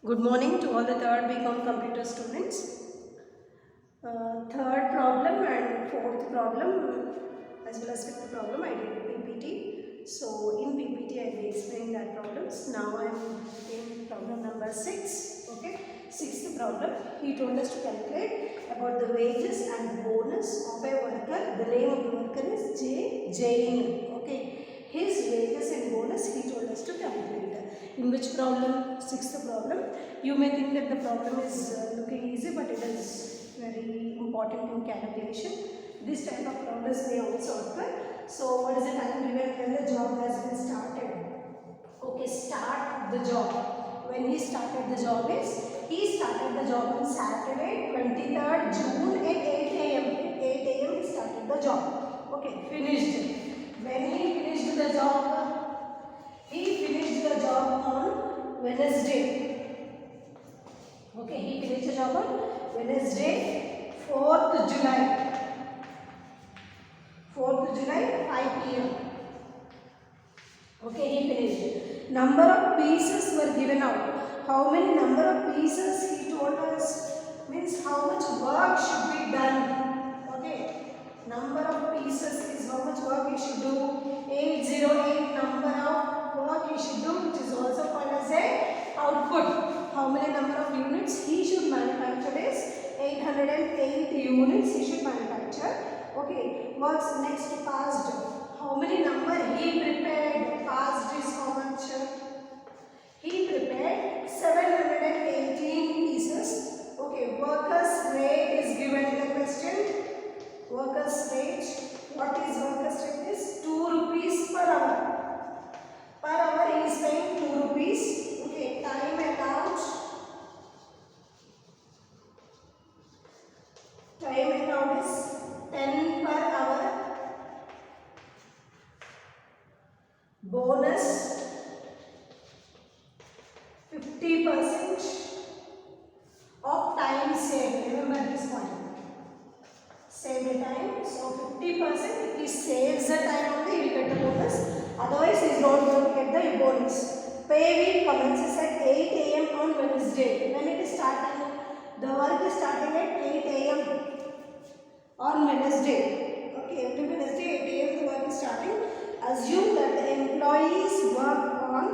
Good morning to all the third BCom computer students. Third problem and fourth problem as well as fifth problem I did PPT. So in PPT I will explain that problems. Now I am in problem number 6. Okay, sixth problem. He told us to calculate about the wages and bonus of a worker. The name of the worker is Jain. Okay, his wages and bonus he told us to calculate. In which problem? Sixth problem. You may think that the problem is looking easy, but it is very important in calculation. This type of problems may also occur. So what is the time given when the job has been started? Okay, start the job. When he started the job is, he started the job on Saturday 23rd June at 8 a.m. At 8 a.m. he started the job. Okay, finished. When he finished the job, he finished the job on Wednesday. Okay, he finished the job on Wednesday, 4th July. 4th July, 5 p.m. Okay, he finished. Number of pieces were given out. How many number of pieces he told us, means how much work should be done. Okay, number of pieces is how much work you should do. 808 number of work he should do, which is also called as a output. How many number of units he should manufacture is 808 units he should manufacture. Okay, what's next? Passed. How many number he prepared? Passed is how much? He prepared 718 pieces. Okay, workers rate is given in the question. Workers rate. What is workers rate? Is 2 rupees per hour. Per hour he is paying 2 rupees. Okay, time account. Time account is 10 per hour. Bonus 50% of time saved. Remember this point. Save the time. So 50% if he saves the time only he will get the bonus. Otherwise he is not going to get the bonus. Pay week commences at 8 a.m. on Wednesday. When it is starting, the work is starting at 8 a.m. on Wednesday. Okay, every Wednesday 8 a.m. the work is starting. Assume that the employees work on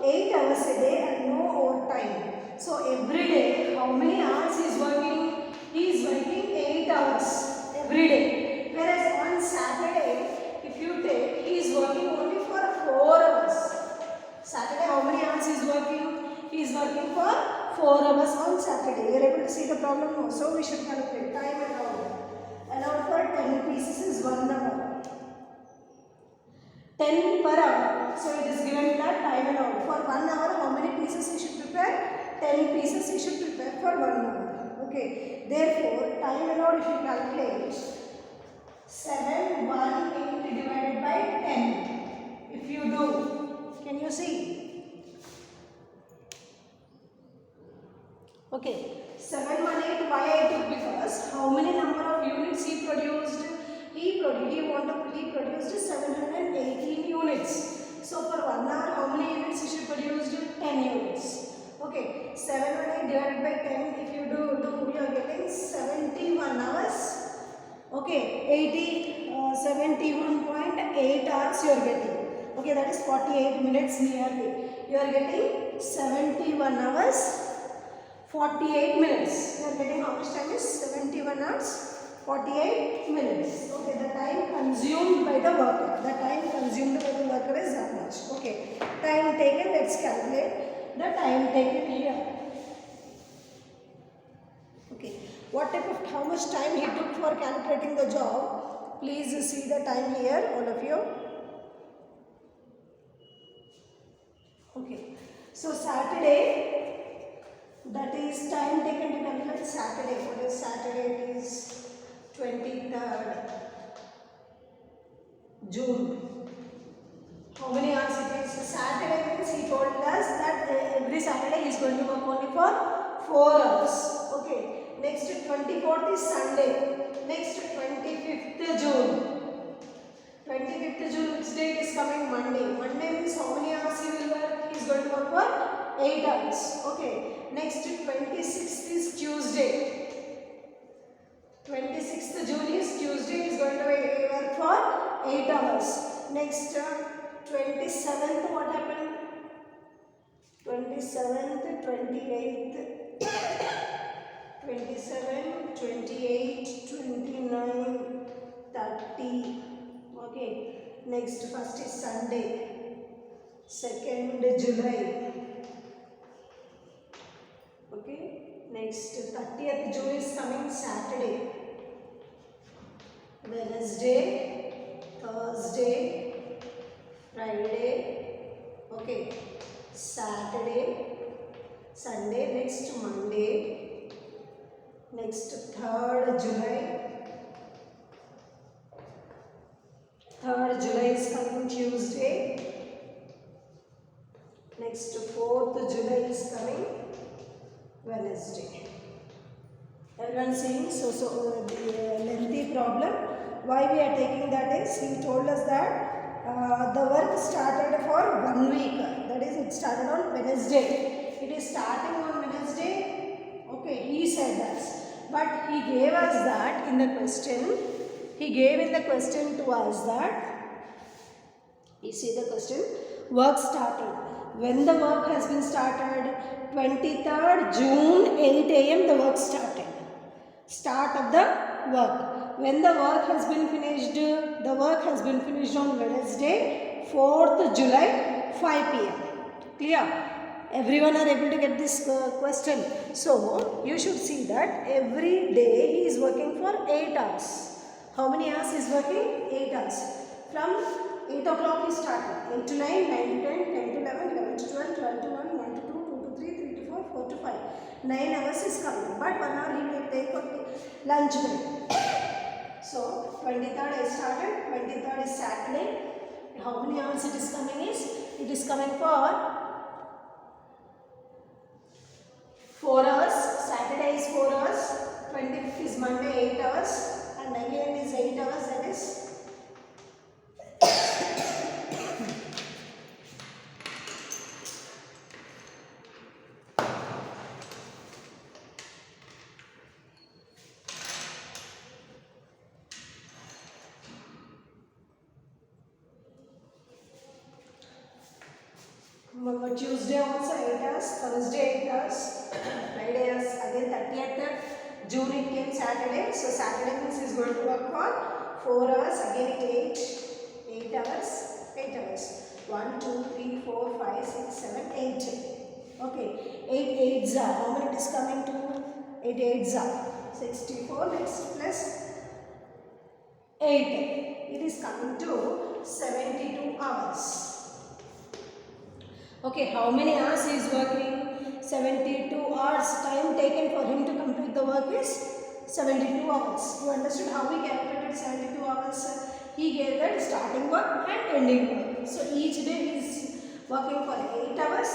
8 hours a day and no overtime. So every day, how many hours he is working? He is working 8 hours every day. Whereas on Saturday, if you take, he is working only for 4 hours. Saturday, how many hours he is working? He is working for 4 hours on Saturday. You are able to see the problem now. So we should calculate time and hour. Allowed for 10 pieces is 1 hour. 10 per hour. So it is given that time and hour. For 1 hour, how many pieces he should prepare? 10 pieces he should prepare for 1 hour. Okay. Therefore, time and hour if you calculate 7, 1, 8 divided by 10. If you do, can you see? Okay. 718 why I took, because how many number of units he produced? He produced 718 units. So for 1 hour, how many units he should produce? 10 units. Okay, 718 divided by 10. If you do you are getting 71 hours. Okay, 71.8 hours you are getting. Okay, that is 48 minutes nearly. You are getting 71 hours. 48 minutes. You are getting how much time is 71 hours? 48 minutes. Okay, the time consumed by the worker. The time consumed by the worker is that much. Okay, time taken, let's calculate the time taken here. Okay, what type of, how much time he took for calculating the job? Please see the time here, all of you. Okay, so Saturday, that is time taken to calculate Saturday. What is Saturday? It is 23rd June. How many hours it is? Saturday means he told us that every Saturday he is going to work only for 4 hours. Okay. Next 24th is Sunday. Next 25th June. 25th June, which day is coming? Monday. Monday means how many hours he will work? He is going to work for 8 hours. Okay. Next 26th is Tuesday. 26th June is Tuesday, is going to work for 8 hours. Next 27th, what happened? 27th, 28th, 27, 28, 29, 30. Okay. Next first is Sunday. 2nd July. Okay. Next 30th June is coming Saturday. Wednesday, Thursday, Friday. Okay. Saturday, Sunday. Next Monday. Next 3rd July. 3rd July is coming Tuesday. Next 4th July is coming Wednesday. Everyone seeing? So the lengthy problem. Why we are taking that is, he told us that the work started for 1 week. That is, it started on Wednesday. It is starting on Wednesday. Okay, he said that. But he gave us that in the question. He gave in the question to us that, you see the question, work started. When the work has been started, 23rd June 8 AM the work started. Start of the work. When the work has been finished, the work has been finished on Wednesday, 4th July 5 PM. Clear? Everyone are able to get this question. So you should see that every day he is working for 8 hours. How many hours is working? 8 hours. From 8 o'clock he started. 8 to 9, 9 to 10, 10 to 11, 11 to 12, 12 to 1, 1 to 2, 2 to 3, 3 to 4, 4 to 5. 9 hours is coming. But 1 hour he will take for lunch break. So 23rd I started. 23rd is Saturday. How many hours it is coming is? It is coming for 4 hours. Saturday is 4 hours. 25th is Monday, 8 hours. And again is 8 hours, that is Tuesday also 8 hours, Thursday 8 hours, Friday is again 30th June it came Saturday. So Saturday means he is going to work for 4 hours, again it 8 hours, 8 hours. 1, 2, 3, 4, 5, 6, 7, 8. Okay, 8 8s are, how many it is coming to? 8 8s are 64, next plus 8. It is coming to 72 hours. Okay, how many hours he is working? 72 hours. Time taken for him to complete the work is 72 hours. You understood how we calculated 72 hours? He gave that starting work and ending work. So each day he is working for 8 hours.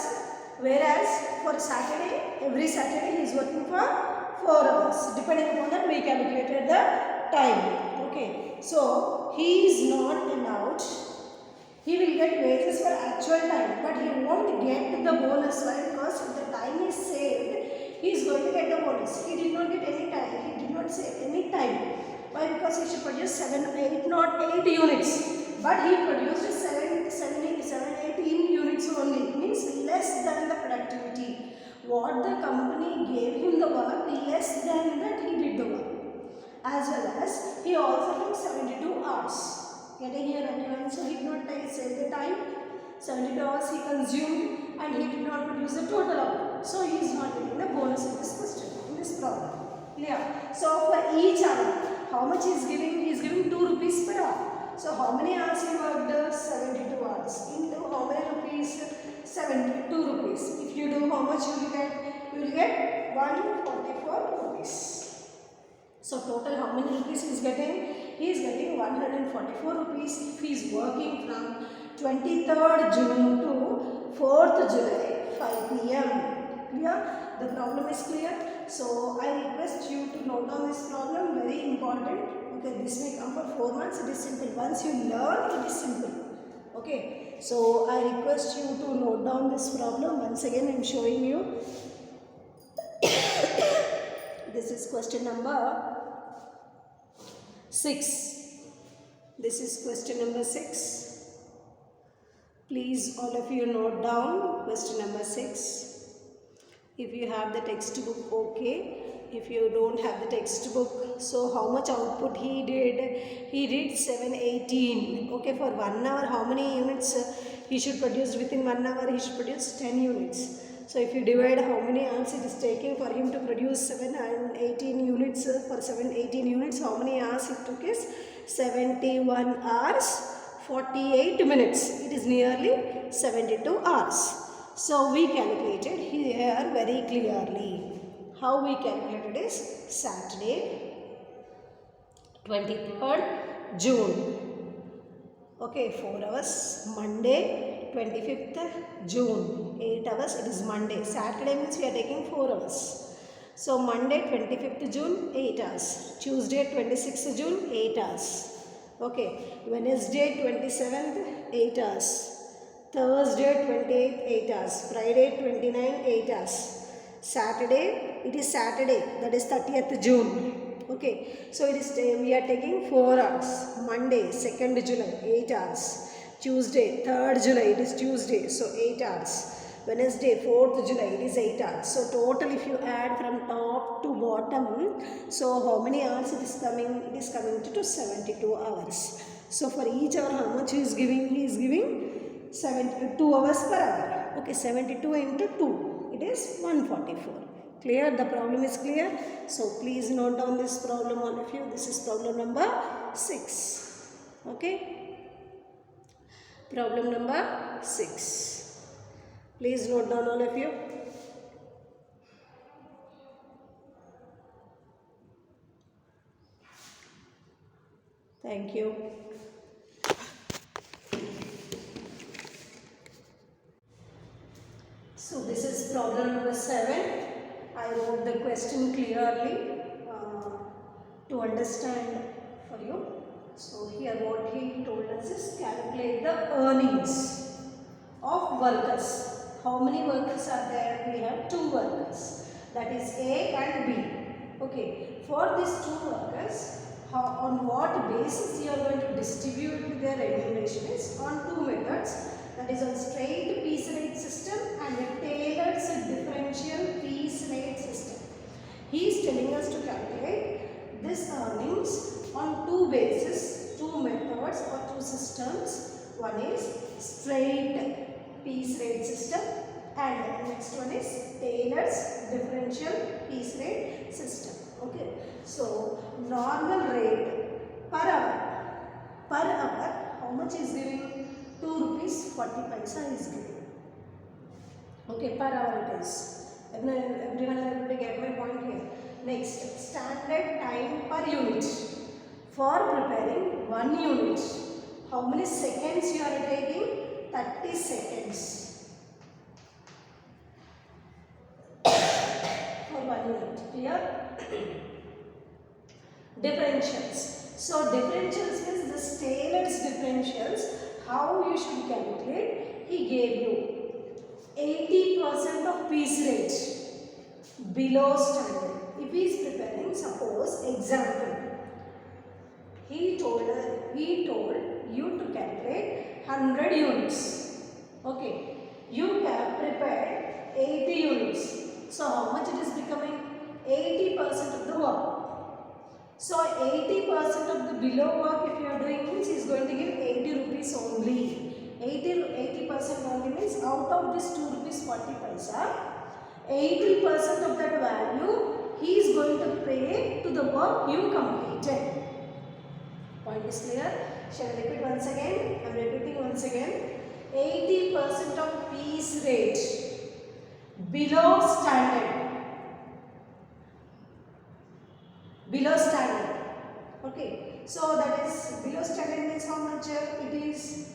Whereas for Saturday, every Saturday he is working for 4 hours. Depending upon that we calculated the time. Okay. So he is not allowed. He will get wages for actual time, but he won't get the bonus. Why? Because if the time is saved, he is going to get the bonus. He did not get any time. He did not save any time. Why? Because he should produce 8 units. But he produced 18 units only. Means less than the productivity. What the company gave him the work, less than that he did the work. As well as he also took 72 hours. Getting here everyone, so he did not save the time. 72 hours he consumed and he did not produce the total output. So he is not getting the bonus in this question, in this problem. Clear? So for each hour, how much he is giving? He is giving 2 rupees per hour. So how many hours he worked? 72 hours. Into how many rupees? 72 rupees. If you do, how much you will get? You will get 144 rupees. So total how many rupees he is getting? He is getting 144 rupees if he is working from 23rd June to 4th July 5 PM. Clear? The problem is clear. So I request you to note down this problem, very important. Okay, this may come for 4 months. It is simple. Once you learn, it is simple. Okay. So I request you to note down this problem. Once again I am showing you. This is question number 6. This is question number 6. Please all of you note down question number 6. If you have the textbook, okay. If you don't have the textbook, so how much output he did? He did 718. Okay, for 1 hour, how many units he should produce? Within 1 hour, he should produce 10 units. So if you divide how many hours it is taking for him to produce 718 units, for 718 units, how many hours it took is 71 hours 48 minutes. It is nearly 72 hours. So we calculated here very clearly. How we calculated is Saturday 23rd June. Okay, 4 hours. Monday 25th June, 8 hours. It is Monday. Saturday means we are taking 4 hours. So Monday 25th June 8 hours. Tuesday 26th June 8 hours. Okay, Wednesday 27th 8 hours. Thursday 28th 8 hours. Friday 29th 8 hours. Saturday, it is Saturday, that is 30th June. Okay, so it is we are taking 4 hours. Monday 2nd July 8 hours. Tuesday 3rd July, it is Tuesday, so 8 hours. Wednesday 4th July, it is 8 hours. So total if you add from top to bottom, so how many hours it is coming? It is coming to 72 hours. So for each hour how much he is giving? He is giving 2 hours per hour. Okay, 72 into 2. It is 144. Clear? The problem is clear. So please note down this problem, all of you. This is problem number 6. Okay. Problem number 6. Please note down, all of you. Thank you. So this is problem number 7. I wrote the question clearly to understand for you. So here what he told us is calculate the earnings of workers. How many workers are there? We have 2 workers. That is A and B. Okay. For these 2 workers, on what basis you are going to distribute their remuneration is on 2 methods. That is on straight piece rate system and a tailored differential piece rate system. He is telling us to calculate this earnings on 2 bases, 2 methods or 2 systems. One is straight piece rate system and next one is tailored differential piece rate system. Okay. So normal rate per hour, how much is giving? 2 rupees 40 paisa is given. Okay, per hour it is. Everyone able to get my point here. Next, standard time per unit. For preparing 1 unit, how many seconds you are taking? 30 seconds. For 1 unit. Clear? Differentials. So differentials means the tailored differentials. How you should calculate? He gave you 80% of piece rate below standard. If he is preparing, suppose example, he told you to calculate 100 units. Okay, you have prepared 80 units. So how much it is becoming? 80% of the work. So 80% of the below work if you are doing means he is going to give 80 rupees only. 80% only means out of this 2 rupees 40 paisa, 80% of that value he is going to pay to the work you completed. Point is clear? Shall I repeat once again? I am repeating once again. 80% of piece rate below standard. Below standard. Okay. So that is below standard means how much? It is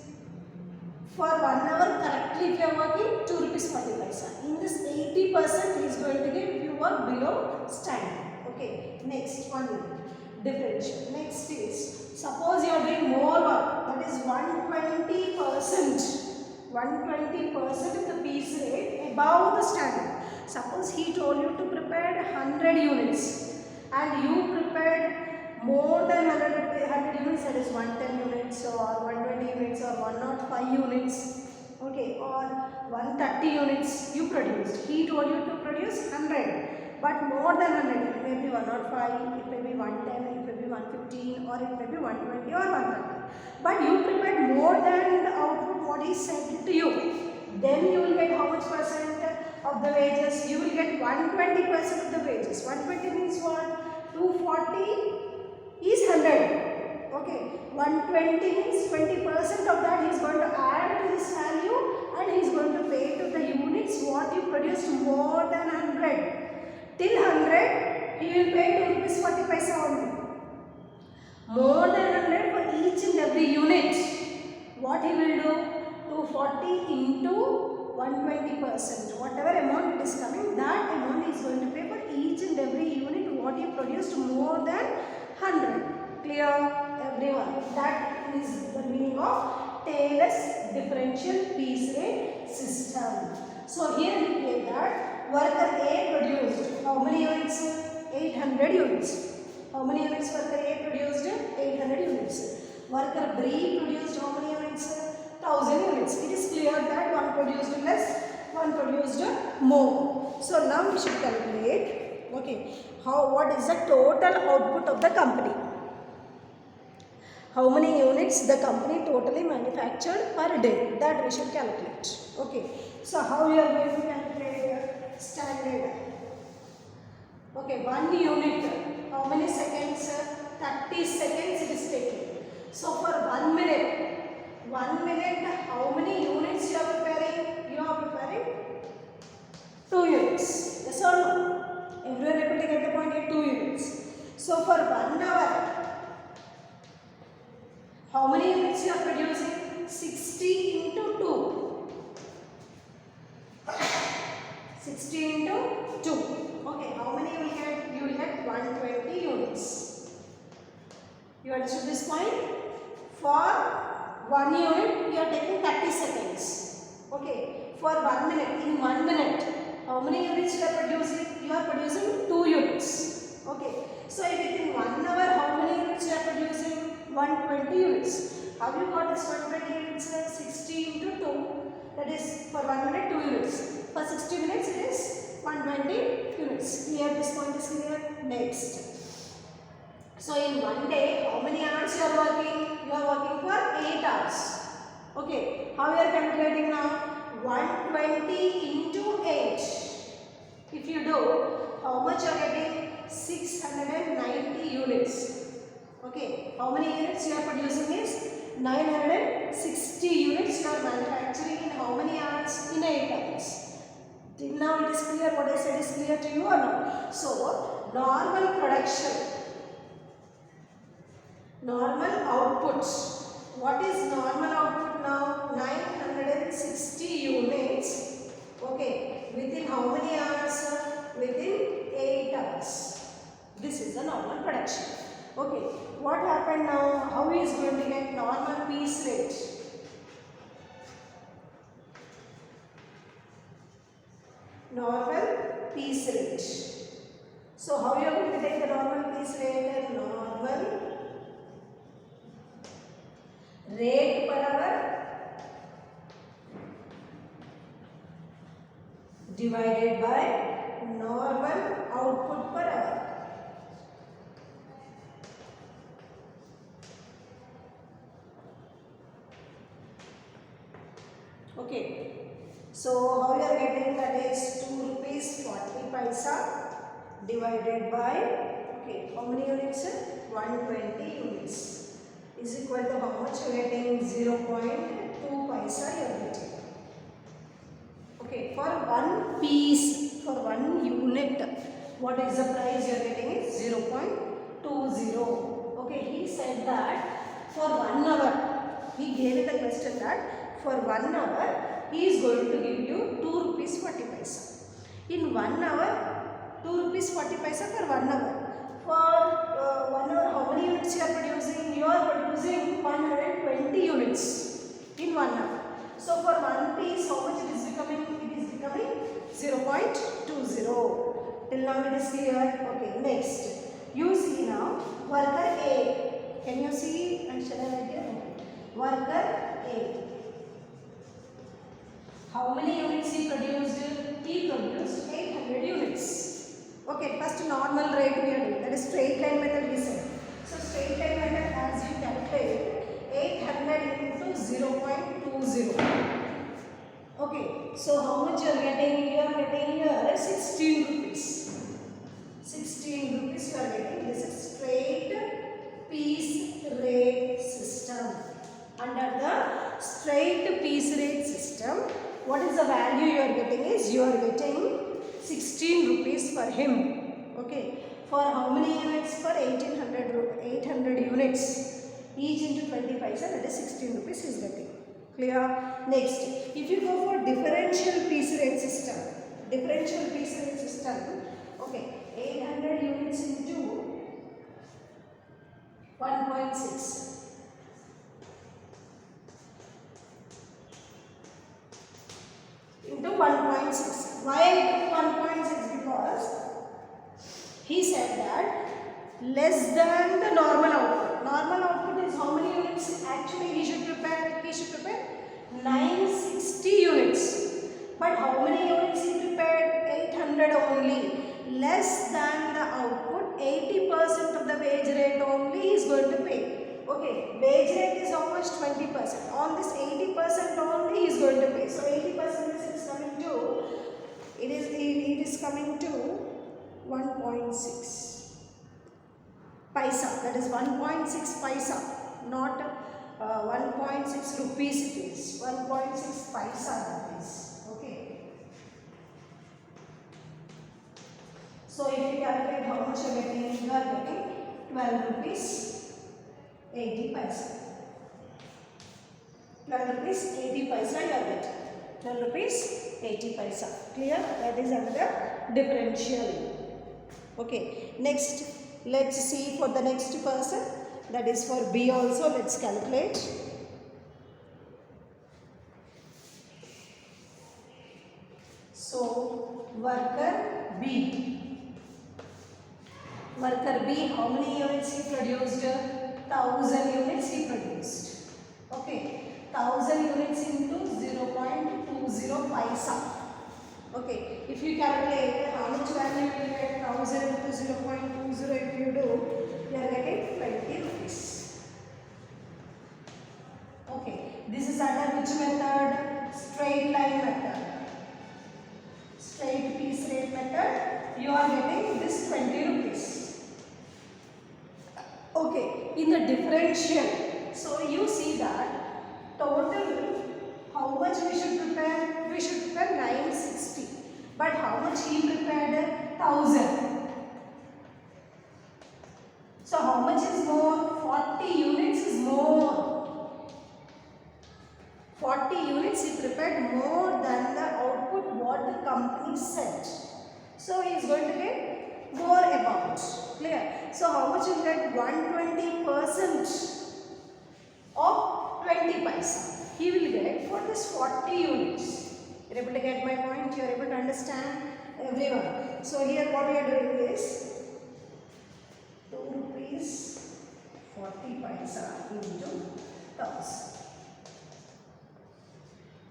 for 1 hour correctly if you are working 2 rupees 40 paisa. In this 80% he is going to give if you work below standard. Okay. Next one differential. Next is suppose you are doing more work, that is 120%. 120% of the piece rate above the standard. Suppose he told you to prepare 100 units and you prepared more than 100 units, that is 110 units or 120 units or 105 units, okay, or 130 units you produced. He told you to produce 100, but more than 100, it may be 105, it may be 110, it may be 115, or it may be 120 or 130. But you prepared more than the output what he said to you. Then you will get how much percent of the wages? You will get 120% of the wages. 120 means what? 240 is 100. Okay. 120 means 20% of that he is going to add to this value and he is going to pay to the units what you produced more than 100. Till 100 he will pay 2 rupees 40 paisa only. More than 100 for each and every unit. What he will do? 240 into 120%. Whatever amount it is coming, that amount he is going to pay for each and every unit what you produced more than 100. Clear, everyone? That is the meaning of Taylor's differential piece rate system. So here we get that worker A produced how many units? 800 units. How many units worker A produced? 800 units. Worker B produced how many units? 1000 units. It is clear that one produced less, one produced more. So now we should calculate, okay, what is the total output of the company? How many units the company totally manufactured per day? That we should calculate. Okay. So how we are going to calculate standard? Okay, 1 unit. How many seconds? 30 seconds it is taking. So for 1 minute, how many units you are preparing? You are preparing 2 units. Yes or no? Everyone able to get the point here? 2 units. So for 1 hour, how many units you are producing? 60 into 2. 60 into 2. Okay, how many you will get? You will get 120 units. You understood this point? For 1 unit, you are taking 30 seconds. Okay, for 1 minute, in 1 minute, how many units you are producing? You are producing 2 units. Okay, so within 1 hour, how many units you are producing? 120 units. How you got this 120 units? 60 into 2. That is for 1 minute 2 units. For 60 minutes it is 120 units. Clear? This point is clear? Next. So in 1 day, how many hours you are working? You are working for 8 hours. Okay. How you are calculating now? 120 into 8. If you do, how much you are getting? 690 units. Okay, how many units you are producing is 960 units you are manufacturing in how many hours? In 8 hours. Till now it is clear, what I said is clear to you or not? So, normal production, normal output. What is normal output now? 960 units. Okay, within how many hours? Within 8 hours. This is the normal production. Okay, what happened now? How he is going to get normal piece rate? Normal piece rate. So how you are going to take the normal piece rate? Normal rate per hour divided by normal output per hour. Okay, so how you are getting that is 2 rupees 40 paisa divided by, okay, how many units? 120 units is equal to how much you are getting? 0.2 paisa you are getting. Okay, for one piece, for 1 unit, what is the price you are getting is 0.20. Okay, he said that for 1 hour, he gave it the question that for 1 hour, he is going to give you 2 rupees 40 paisa. In 1 hour, 2 rupees 40 paisa for 1 hour. For 1 hour, how many units you are producing? You are producing 120 units in 1 hour. So for one piece, how much it is becoming? It is becoming 0.20. Till now it is clear. Okay, next. You see now, worker A. Can you see? And shall I write here? Worker A. How many units he produced? He produced 800 units. Okay, first normal rate we are doing. That is straight line method we said. So straight line method, as you calculate 800 into 0.20. Okay, so how much you are getting? You are getting here 16 rupees. 16 rupees you are getting. This is straight piece rate system. Under the straight piece rate system, what is the value you are getting is you are getting 16 rupees for him. Okay, for how many units? For 800 units, each into 20 paisa, that is 16 rupees he is getting. Clear? Next, if you go for differential piece rate system, okay, 800 units into 1.6. Into 1.6. Why I took 1.6? Because he said that less than the normal output. Normal output is how many units actually he should prepare? He should prepare 960 units. But how many units he prepared? 800 only. Less than the output, 80% of the wage rate only he is going to pay. Okay, wage rate is how much? 20%. On this 80% only he is going to pay. So 80% is coming to, it is coming to 1.6 paisa. That is 1.6 paisa, not 1.6 rupees it is. 1.6 paisa that is. Okay. So if you calculate how much you are getting, you are getting 12 rupees 80 paisa. 12 rupees 80 paisa you are getting. 12 rupees 80 paisa. Clear? That is another differential. Okay. Next, let's see for the next person. That is for B also. Let's calculate. So worker B. Worker B, how many units he produced? 1000 units he produced. Okay, 1000 units into 0.20 paisa. Okay, if you calculate how much value you will get, 1000 into 0.20 if you do, you are getting 20 rupees. Okay, this is under which method? Straight line method. Straight piece rate method, you are getting this 20 rupees. Okay, in the differential, so you see that total, how much we should prepare? We should prepare 960. But how much he prepared? 1000. So how much is more? 40 units is more. 40 units he prepared more than the output what the company said. So he is going to get more amount. Clear? So how much you get? 120% of 20 paisa. He will get for this 40 units. You are able to get my point? You are able to understand? Everyone. So here what we are doing is 2 rupees 40 paisa into 1000.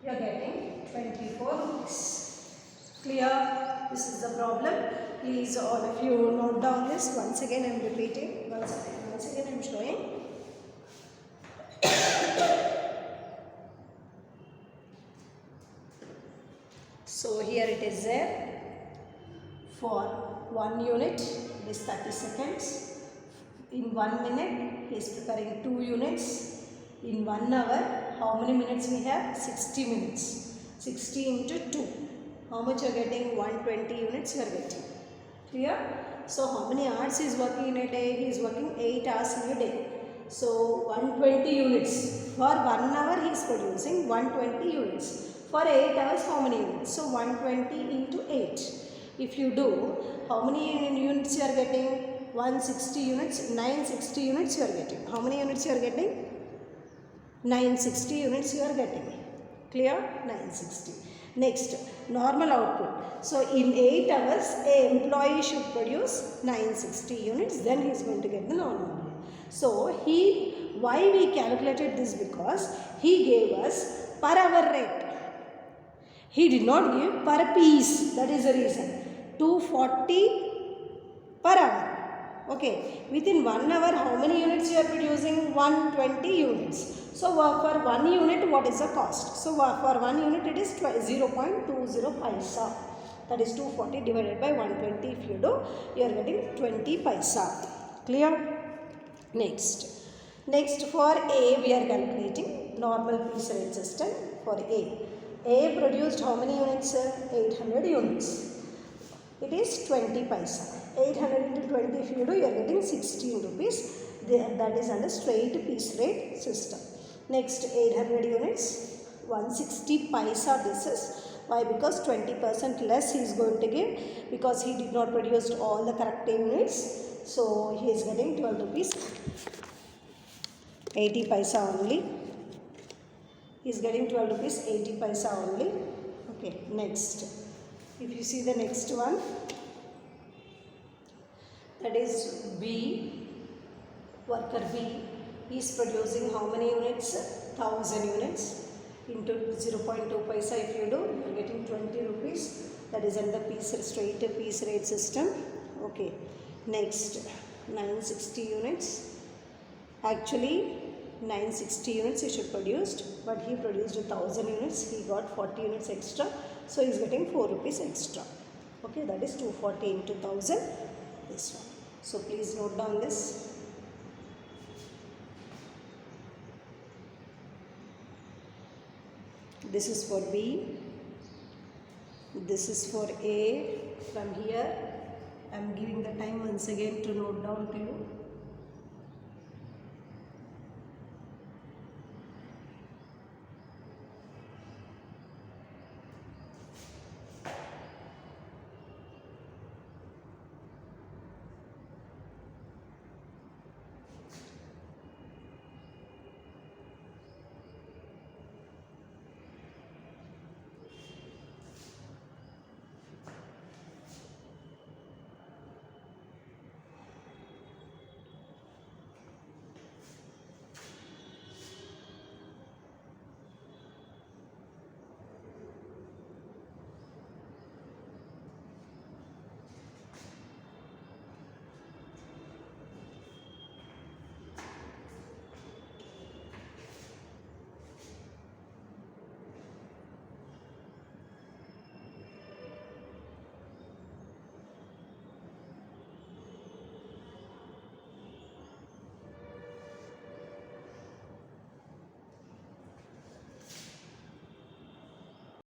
You are getting 24 rupees. Clear? This is the problem. Please all of you note down this. Once again I am repeating. Once again I am showing. So here it is there. For 1 unit it is 30 seconds. In 1 minute he is preparing 2 units. In 1 hour, how many minutes we have? 60 minutes. 60 into 2. How much you are getting? 120 units you are getting. Clear? So how many hours he is working in a day? He is working 8 hours in a day. So 120 units. For 1 hour he is producing 120 units. For 8 hours how many units? So 120 into 8. If you do, how many units you are getting? 160 units, 960 units you are getting. How many units you are getting? 960 units you are getting. Clear? 960. Next, normal output. So in 8 hours, a employee should produce 960 units. Then he is going to get the normal. So why we calculated this? Because he gave us per hour rate. He did not give per piece. That is the reason. 240 per hour. Okay. Within 1 hour, how many units you are producing? 120 units. So for 1 unit, what is the cost? So for 1 unit, it is 0.20 paisa. That is 240 divided by 120. If you do, you are getting 20 paisa. Clear? Next for A, we are calculating normal piece rate system for A. A produced how many units? 800 units. It is 20 paisa. 800 into 20, if you do, you are getting 16 rupees. That is under straight piece rate system. Next, 800 units, 160 paisa this is. Why? Because 20% less he is going to give, because he did not produce all the correct units. So he is getting 12 rupees 80 paisa only. He is getting 12 rupees 80 paisa only. Okay, next. If you see the next one, that is B, worker B. He is producing how many units? 1000 units into 0.2 paisa. If you do, you are getting 20 rupees. That is under straight piece rate system. Okay. Next, 960 units. Actually, 960 units he should produced, but he produced 1000 units. He got 40 units extra. So he is getting 4 rupees extra. Okay, that is 240 into 1000. This one. So please note down this. This is for B. This is for A. From here, I am giving the time once again to note down to you.